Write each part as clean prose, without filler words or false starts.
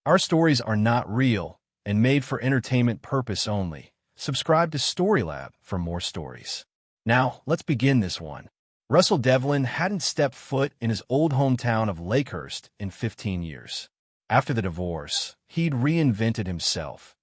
Our stories are not real and made for entertainment purpose only. Subscribe to Storylab for more stories. Now, let's begin this one. Russell Devlin hadn't stepped foot in his old hometown of Lakehurst in 15 years. After the divorce, he'd reinvented himself.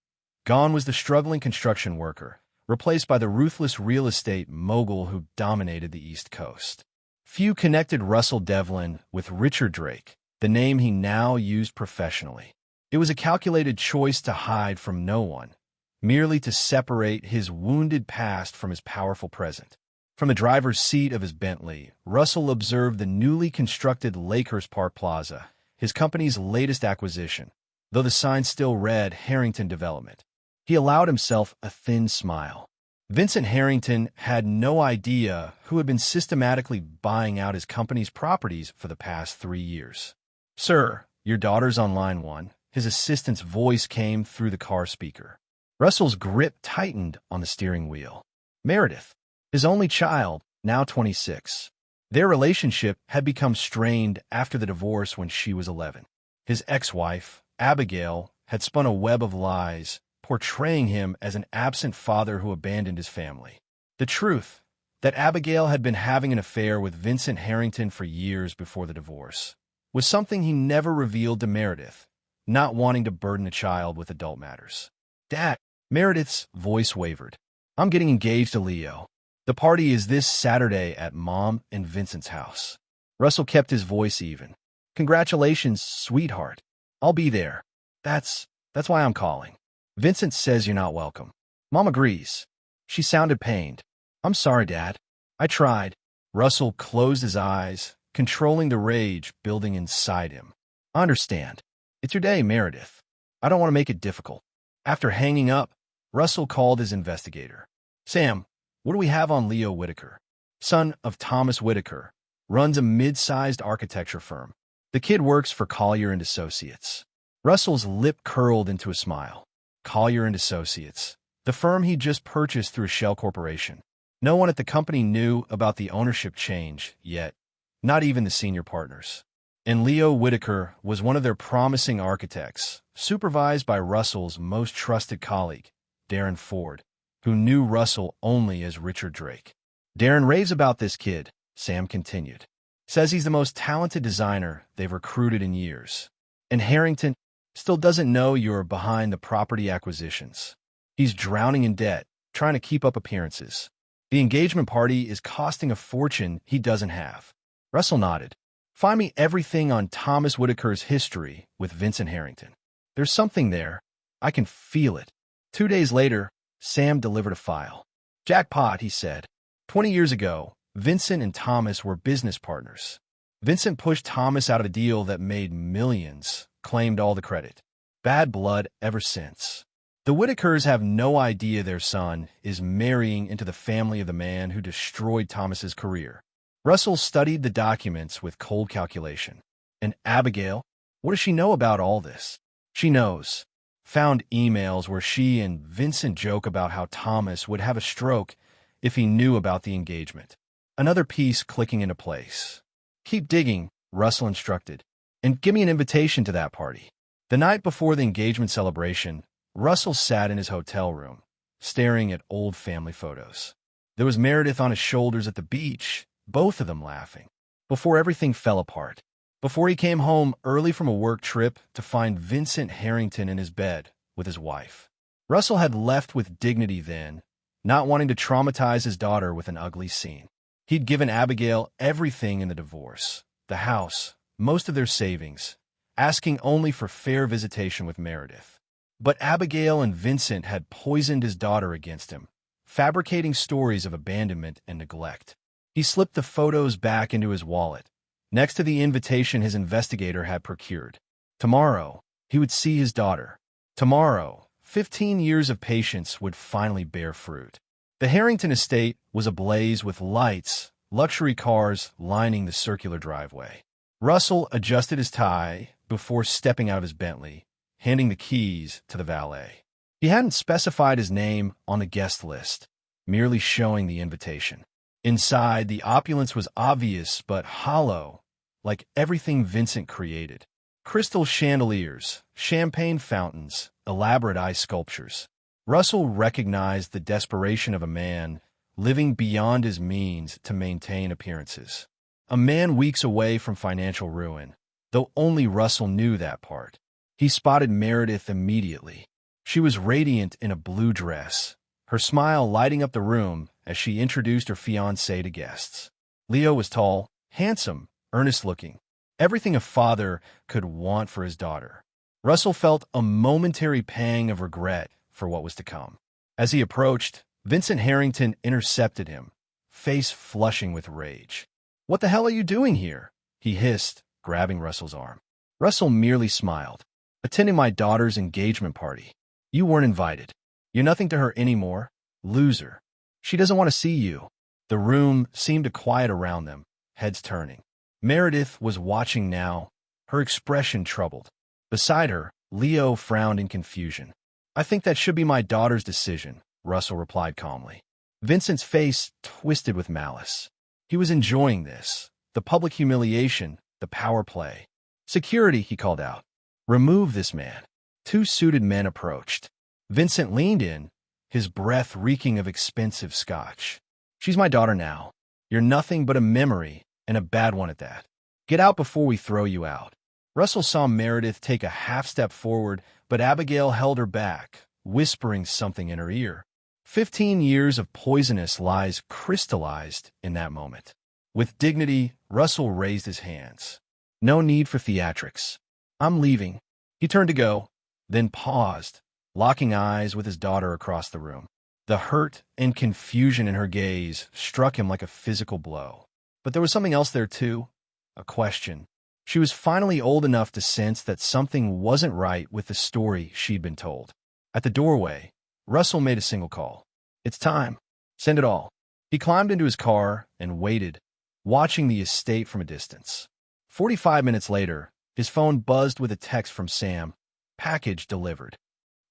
Gone was the struggling construction worker, replaced by the ruthless real estate mogul who dominated the East Coast. Few connected Russell Devlin with Richard Drake, the name he now used professionally. It was a calculated choice to hide from no one, merely to separate his wounded past from his powerful present. From the driver's seat of his Bentley, Russell observed the newly constructed Lakehurst Park Plaza, his company's latest acquisition, though the sign still read Harrington Development. He allowed himself a thin smile. Vincent Harrington had no idea who had been systematically buying out his company's properties for the past 3 years. "Sir, your daughter's on line 1. His assistant's voice came through the car speaker. Russell's grip tightened on the steering wheel. Meredith, his only child, now 26. Their relationship had become strained after the divorce when she was 11. His ex-wife, Abigail, had spun a web of lies, portraying him as an absent father who abandoned his family. The truth, that Abigail had been having an affair with Vincent Harrington for years before the divorce, was something he never revealed to Meredith, not wanting to burden the child with adult matters. "Dad," Meredith's voice wavered. "I'm getting engaged to Leo. The party is this Saturday at Mom and Vincent's house." Russell kept his voice even. "Congratulations, sweetheart. I'll be there. That's why I'm calling. Vincent says you're not welcome." Mom agrees. She sounded pained. "I'm sorry, Dad. I tried." Russell closed his eyes, controlling the rage building inside him. "I understand. It's your day, Meredith. I don't want to make it difficult." After hanging up, Russell called his investigator. "Sam, what do we have on Leo Whitaker? Son of Thomas Whitaker, runs a mid-sized architecture firm. The kid works for Collier and Associates." Russell's lip curled into a smile. Collier and Associates, the firm he just purchased through a shell corporation. No one at the company knew about the ownership change yet, not even the senior partners. And Leo Whitaker was one of their promising architects, supervised by Russell's most trusted colleague, Darren Ford, who knew Russell only as Richard Drake. "Darren raves about this kid," Sam continued. "Says he's the most talented designer they've recruited in years. And Harrington still doesn't know you're behind the property acquisitions. He's drowning in debt, trying to keep up appearances. The engagement party is costing a fortune he doesn't have." Russell nodded. "Find me everything on Thomas Whitaker's history with Vincent Harrington. There's something there. I can feel it." 2 days later, Sam delivered a file. "Jackpot," he said. 20 years ago, Vincent and Thomas were business partners. Vincent pushed Thomas out of a deal that made millions, claimed all the credit. Bad blood ever since. The Whitakers have no idea their son is marrying into the family of the man who destroyed Thomas's career. Russell studied the documents with cold calculation. And Abigail, what does she know about all this? She knows. Found emails where she and Vincent joke about how Thomas would have a stroke if he knew about the engagement. Another piece clicking into place. "Keep digging," Russell instructed, "and give me an invitation to that party." The night before the engagement celebration, Russell sat in his hotel room, staring at old family photos. There was Meredith on his shoulders at the beach, both of them laughing. Before everything fell apart. Before he came home early from a work trip to find Vincent Harrington in his bed with his wife. Russell had left with dignity then, not wanting to traumatize his daughter with an ugly scene. He'd given Abigail everything in the divorce, the house, most of their savings, asking only for fair visitation with Meredith. But Abigail and Vincent had poisoned his daughter against him, fabricating stories of abandonment and neglect. He slipped the photos back into his wallet, next to the invitation his investigator had procured. Tomorrow, he would see his daughter. Tomorrow, 15 years of patience would finally bear fruit. The Harrington estate was ablaze with lights, luxury cars lining the circular driveway. Russell adjusted his tie before stepping out of his Bentley, handing the keys to the valet. He hadn't specified his name on the guest list, merely showing the invitation. Inside, the opulence was obvious but hollow, like everything Vincent created. Crystal chandeliers, champagne fountains, elaborate ice sculptures. Russell recognized the desperation of a man living beyond his means to maintain appearances. A man weeks away from financial ruin, though only Russell knew that part. He spotted Meredith immediately. She was radiant in a blue dress, her smile lighting up the room as she introduced her fiancé to guests. Leo was tall, handsome, earnest-looking, everything a father could want for his daughter. Russell felt a momentary pang of regret for what was to come. As he approached, Vincent Harrington intercepted him, face flushing with rage. "What the hell are you doing here?" he hissed, grabbing Russell's arm. Russell merely smiled. "Attending my daughter's engagement party. You weren't invited. You're nothing to her anymore. Loser. She doesn't want to see you." The room seemed to quiet around them, heads turning. Meredith was watching now, her expression troubled. Beside her, Leo frowned in confusion. "I think that should be my daughter's decision," Russell replied calmly. Vincent's face twisted with malice. He was enjoying this, the public humiliation, the power play. "Security," he called out. "Remove this man." Two suited men approached. Vincent leaned in, his breath reeking of expensive scotch. "She's my daughter now. You're nothing but a memory, and a bad one at that. Get out before we throw you out." Russell saw Meredith take a half-step forward, but Abigail held her back, whispering something in her ear. 15 years of poisonous lies crystallized in that moment. With dignity, Russell raised his hands. "No need for theatrics. I'm leaving." He turned to go, then paused, locking eyes with his daughter across the room. The hurt and confusion in her gaze struck him like a physical blow. But there was something else there too, a question. She was finally old enough to sense that something wasn't right with the story she'd been told. At the doorway, Russell made a single call. "It's time. Send it all." He climbed into his car and waited, watching the estate from a distance. 45 minutes later, his phone buzzed with a text from Sam. "Package delivered."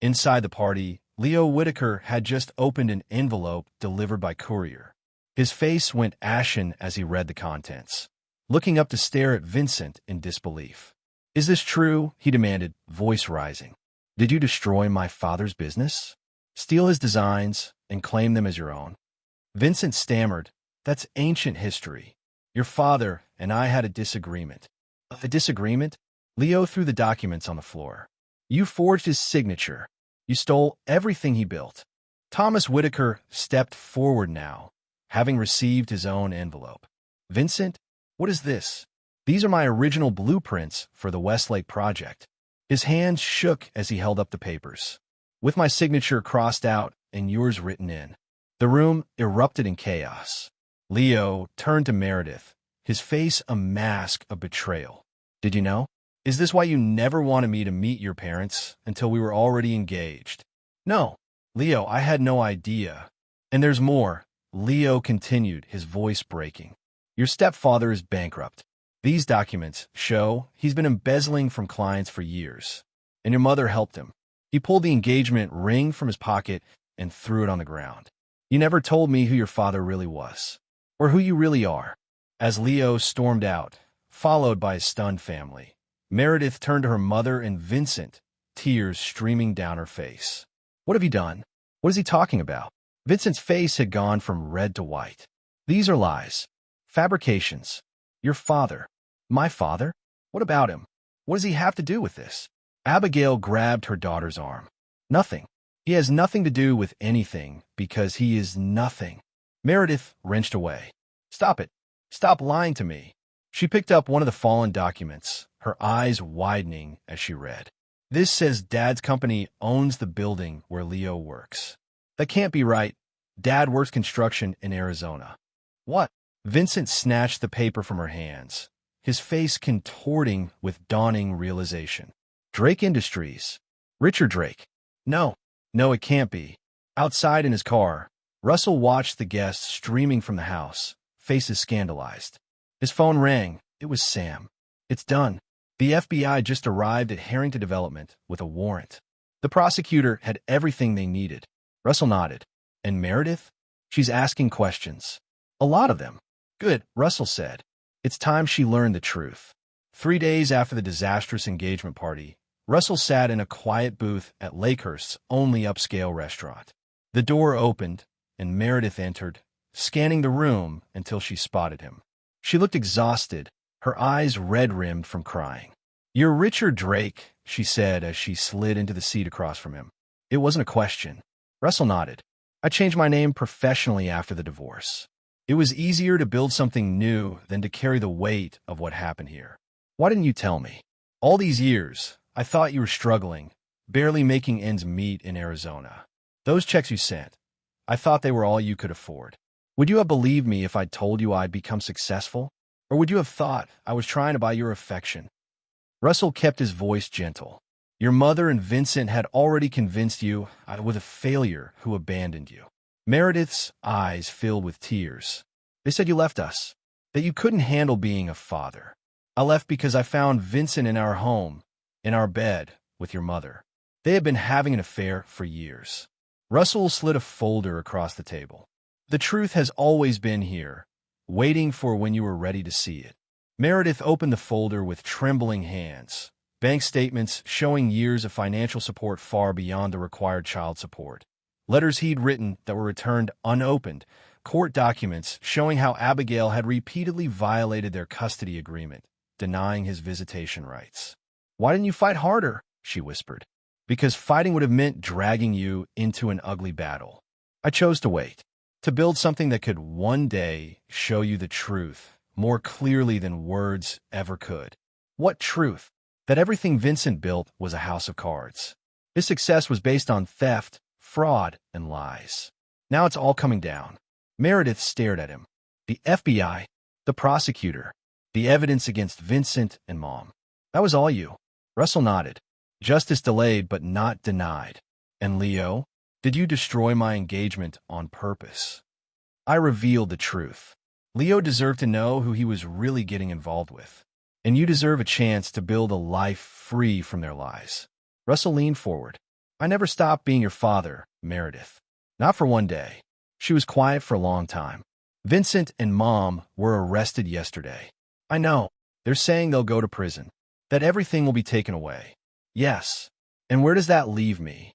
Inside the party, Leo Whitaker had just opened an envelope delivered by courier. His face went ashen as he read the contents, looking up to stare at Vincent in disbelief. "Is this true?" he demanded, voice rising. "Did you destroy my father's business? Steal his designs and claim them as your own?" Vincent stammered, "That's ancient history. Your father and I had a disagreement." "A disagreement?" Leo threw the documents on the floor. "You forged his signature. You stole everything he built." Thomas Whitaker stepped forward now, having received his own envelope. "Vincent, what is this?" "These are my original blueprints for the Westlake project." His hands shook as he held up the papers, with my signature crossed out and yours written in. The room erupted in chaos. Leo turned to Meredith, his face a mask of betrayal. "Did you know? Is this why you never wanted me to meet your parents until we were already engaged?" "No, Leo, I had no idea." "And there's more," Leo continued, his voice breaking. "Your stepfather is bankrupt. These documents show he's been embezzling from clients for years, and your mother helped him." He pulled the engagement ring from his pocket and threw it on the ground. "You never told me who your father really was, or who you really are." As Leo stormed out, followed by his stunned family, Meredith turned to her mother and Vincent, tears streaming down her face. "What have you done? What is he talking about?" Vincent's face had gone from red to white. "These are lies. Fabrications. Your father." "My father? What about him? What does he have to do with this?" Abigail grabbed her daughter's arm. "Nothing. He has nothing to do with anything because he is nothing." Meredith wrenched away. "Stop it. Stop lying to me." She picked up one of the fallen documents, her eyes widening as she read. "This says Dad's company owns the building where Leo works." "That can't be right. Dad works construction in Arizona." "What?" Vincent snatched the paper from her hands, his face contorting with dawning realization. "Drake Industries. Richard Drake." No, it can't be." Outside in his car, Russell watched the guests streaming from the house, faces scandalized. His phone rang. It was Sam. "It's done. The FBI just arrived at Harrington Development with a warrant." The prosecutor had everything they needed. Russell nodded. "And Meredith? She's asking questions." "A lot of them." "Good," Russell said. "It's time she learned the truth." 3 days after the disastrous engagement party, Russell sat in a quiet booth at Lakehurst's only upscale restaurant. The door opened, and Meredith entered, scanning the room until she spotted him. She looked exhausted, her eyes red-rimmed from crying. "You're Richard Drake," she said as she slid into the seat across from him. It wasn't a question. Russell nodded. "I changed my name professionally after the divorce. It was easier to build something new than to carry the weight of what happened here. Why didn't you tell me? All these years, I thought you were struggling, barely making ends meet in Arizona. Those checks you sent, I thought they were all you could afford. Would you have believed me if I'd told you I'd become successful? Or would you have thought I was trying to buy your affection?" Russell kept his voice gentle. "Your mother and Vincent had already convinced you I was a failure who abandoned you." Meredith's eyes filled with tears. "They said you left us, that you couldn't handle being a father. I left because I found Vincent in our home, in our bed, with your mother. They had been having an affair for years." Russell slid a folder across the table. "The truth has always been here, waiting for when you were ready to see it." Meredith opened the folder with trembling hands. Bank statements showing years of financial support far beyond the required child support. Letters he'd written that were returned unopened. Court documents showing how Abigail had repeatedly violated their custody agreement, denying his visitation rights. "Why didn't you fight harder?" she whispered. "Because fighting would have meant dragging you into an ugly battle. I chose to wait, to build something that could one day show you the truth more clearly than words ever could." What truth? That everything Vincent built was a house of cards. His success was based on theft, fraud, and lies. Now it's all coming down. Meredith stared at him. The FBI, the prosecutor, the evidence against Vincent and Mom. That was all you. Russell nodded. Justice delayed but not denied. "And Leo, did you destroy my engagement on purpose?" I revealed the truth. Leo deserved to know who he was really getting involved with. And you deserve a chance to build a life free from their lies. Russell leaned forward. "I never stopped being your father, Meredith. Not for one day." She was quiet for a long time. "Vincent and Mom were arrested yesterday. I know. They're saying they'll go to prison, that everything will be taken away." "Yes. And where does that leave me?"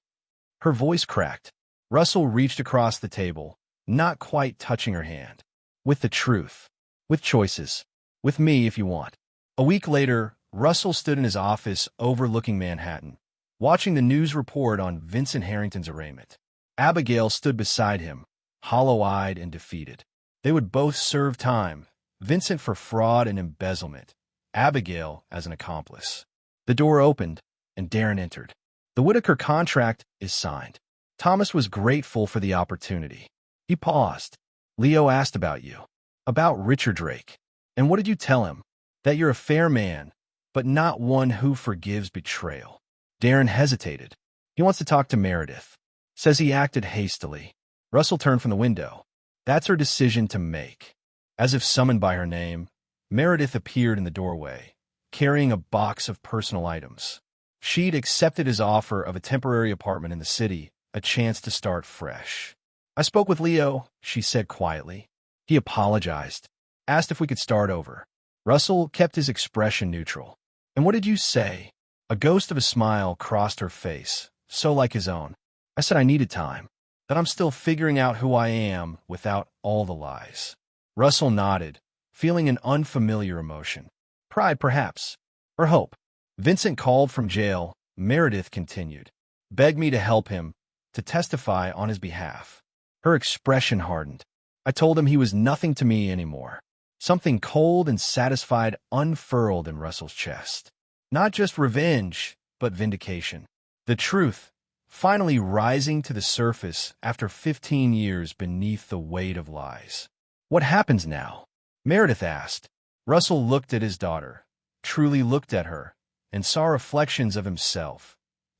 Her voice cracked. Russell reached across the table, not quite touching her hand. "With the truth. With choices. With me if you want." A week later, Russell stood in his office overlooking Manhattan, watching the news report on Vincent Harrington's arraignment. Abigail stood beside him, hollow-eyed and defeated. They would both serve time, Vincent for fraud and embezzlement, Abigail as an accomplice. The door opened, and Darren entered. "The Whitaker contract is signed." Thomas was grateful for the opportunity. He paused. "Leo asked about you, about Richard Drake. And what did you tell him? That you're a fair man, but not one who forgives betrayal." Darren hesitated. "He wants to talk to Meredith. Says he acted hastily." Russell turned from the window. "That's her decision to make." As if summoned by her name, Meredith appeared in the doorway, carrying a box of personal items. She'd accepted his offer of a temporary apartment in the city, a chance to start fresh. "I spoke with Leo," she said quietly. "He apologized, asked if we could start over." Russell kept his expression neutral. "And what did you say?" A ghost of a smile crossed her face, so like his own. "I said I needed time, that I'm still figuring out who I am without all the lies." Russell nodded, feeling an unfamiliar emotion. Pride, perhaps, or hope. "Vincent called from jail," Meredith continued. "Begged me to help him, to testify on his behalf." Her expression hardened. "I told him he was nothing to me anymore." Something cold and satisfied unfurled in Russell's chest. Not just revenge, but vindication. The truth, finally rising to the surface after 15 years beneath the weight of lies. "What happens now?" Meredith asked. Russell looked at his daughter, truly looked at her, and saw reflections of himself,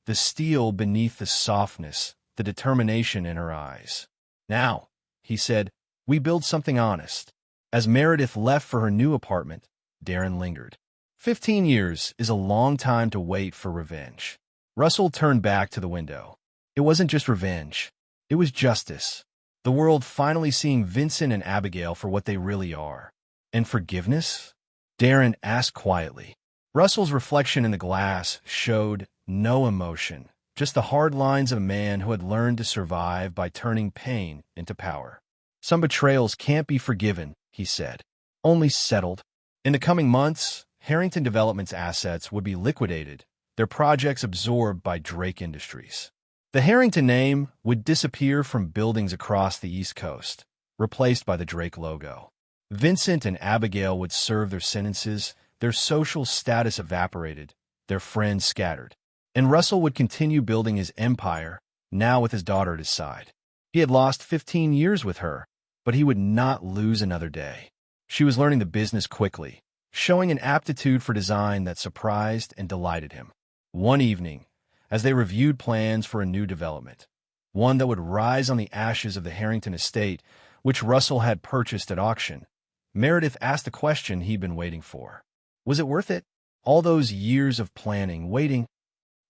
the steel beneath the softness, the determination in her eyes. "Now," he said, "we build something honest." As Meredith left for her new apartment, Darren lingered. 15 years is a long time to wait for revenge. Russell turned back to the window. It wasn't just revenge. It was justice. The world finally seeing Vincent and Abigail for what they really are. "And forgiveness?" Darren asked quietly. Russell's reflection in the glass showed no emotion, just the hard lines of a man who had learned to survive by turning pain into power. Some betrayals can't be forgiven, he said, only settled. In the coming months, Harrington Development's assets would be liquidated, their projects absorbed by Drake Industries. The Harrington name would disappear from buildings across the East Coast, replaced by the Drake logo. Vincent and Abigail would serve their sentences, their social status evaporated, their friends scattered. And Russell would continue building his empire, now with his daughter at his side. He had lost 15 years with her, but he would not lose another day. She was learning the business quickly, showing an aptitude for design that surprised and delighted him. One evening, as they reviewed plans for a new development, one that would rise on the ashes of the Harrington estate, which Russell had purchased at auction, Meredith asked the question he'd been waiting for. Was it worth it? All those years of planning, waiting?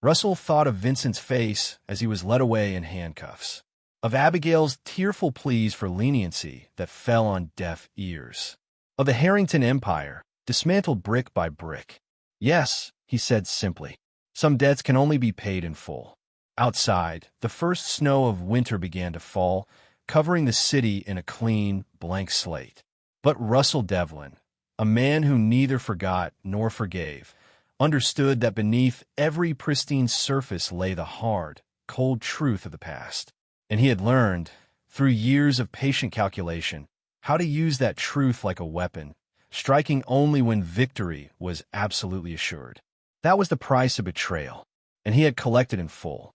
Russell thought of Vincent's face as he was led away in handcuffs, of Abigail's tearful pleas for leniency that fell on deaf ears, of the Harrington empire, dismantled brick by brick. Yes, he said simply. Some debts can only be paid in full. Outside, the first snow of winter began to fall, covering the city in a clean, blank slate. But Russell Devlin, a man who neither forgot nor forgave, understood that beneath every pristine surface lay the hard, cold truth of the past. And he had learned, through years of patient calculation, how to use that truth like a weapon, striking only when victory was absolutely assured. That was the price of betrayal, and he had collected in full.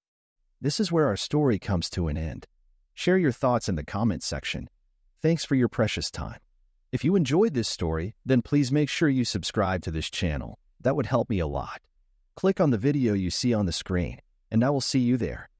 This is where our story comes to an end. Share your thoughts in the comments section. Thanks for your precious time. If you enjoyed this story, then please make sure you subscribe to this channel. That would help me a lot. Click on the video you see on the screen, and I will see you there.